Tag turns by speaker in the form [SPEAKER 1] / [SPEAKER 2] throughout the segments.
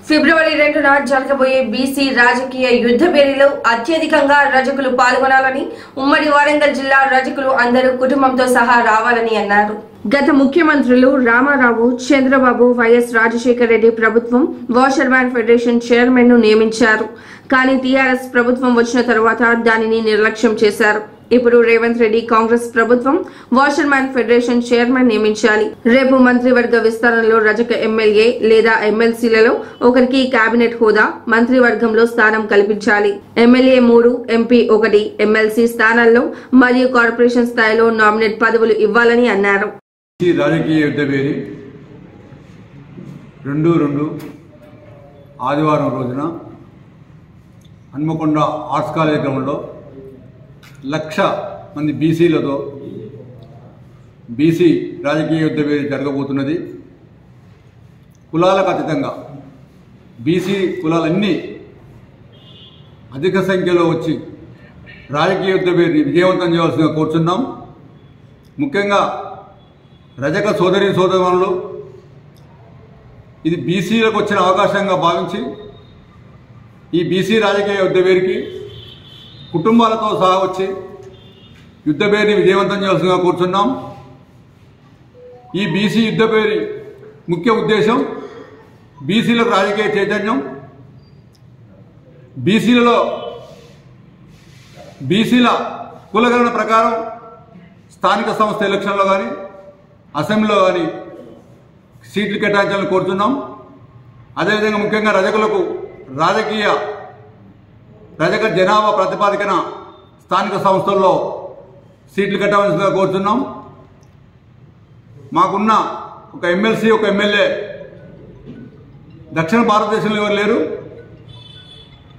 [SPEAKER 1] ఫిబ్రవరి 2న జరగబోయే బీసీ రాజకీయ యుద్ధ పేరులో అత్యధికంగా రజకులు పాల్గొనాలని ఉమ్మడి వరంగల్ జిల్లా రజకులు అందరూ కుటుంబంతో సహా రావాలని అన్నారు. గత ముఖ్యమంత్రులు రామారావు, చంద్రబాబు, వైఎస్ రాజశేఖర రెడ్డి ప్రభుత్వం వాషర్మ్యాన్ ఫెడరేషన్ చైర్మన్ ను నియమించారు. కానీ టీఆర్ఎస్ ప్రభుత్వం వచ్చిన తర్వాత దానిని నిర్లక్ష్యం చేశారు. ఇప్పుడు రేవంత్ రెడ్డి కాంగ్రెస్ ప్రభుత్వం వాషర్మ్యాన్ ఫెడరేషన్ చైర్మన్ నియమించాలి. రేపు మంత్రివర్గ విస్తరణలో రజక ఎమ్మెల్యే లేదా ఎమ్మెల్సీలలో ఒకరికి కేబినెట్ హోదా, మంత్రివర్గంలో స్థానం కల్పించాలి. ఎమ్మెల్యే 3, ఎంపీ 1, ఎమ్మెల్సీ స్థానాల్లో మరియు కార్పొరేషన్ స్థాయిలో నామినేట్ పదవులు ఇవ్వాలని అన్నారు.
[SPEAKER 2] రాజకీయ యుద్ధ పేరు 2/2 ఆదివారం రోజున హన్మకొండ ఆర్ట్స్ కాలేజ్ గ్రౌండ్లో 1,00,000 మంది బీసీలతో బీసీ రాజకీయ యుద్ధ పేరు జరగబోతున్నది. కులాలకు అతీతంగా బీసీ కులాలన్నీ అధిక సంఖ్యలో వచ్చి రాజకీయ యుద్ధ పేరుని విజయవంతం చేయవలసిందిగా కోరుచున్నాం. ముఖ్యంగా రజక సోదరీమణులు ఇది బీసీలకు వచ్చిన అవకాశంగా భావించి ఈ బీసీ రాజకీయ యుద్ధ పేరుకి కుటుంబాలతో సహా వచ్చి యుద్ధ పేరుని విజయవంతం చేయాల్సిందిగా కోరుచున్నాం. ఈ బీసీ యుద్ధ పేరు ముఖ్య ఉద్దేశం బీసీలకు రాజకీయ చైతన్యం, బీసీల కులగణన ప్రకారం స్థానిక సంస్థ ఎలక్షన్లో కానీ అసెంబ్లీలో కానీ సీట్లు కేటాయించాలని కోరుతున్నాం. అదేవిధంగా ముఖ్యంగా రజకులకు రజక జనాభా ప్రతిపాదికన స్థానిక సంస్థల్లో సీట్లు కేటాయించాలని కోరుతున్నాం. మాకున్న ఒక ఎమ్మెల్సీ, ఒక ఎమ్మెల్యే దక్షిణ భారతదేశంలో ఎవరు లేరు.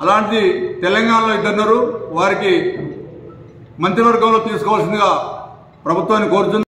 [SPEAKER 2] అలాంటిది తెలంగాణలో 2 ఉన్నారు. వారికి మంత్రివర్గంలో తీసుకోవాల్సిందిగా ప్రభుత్వాన్ని కోరుతున్నాం.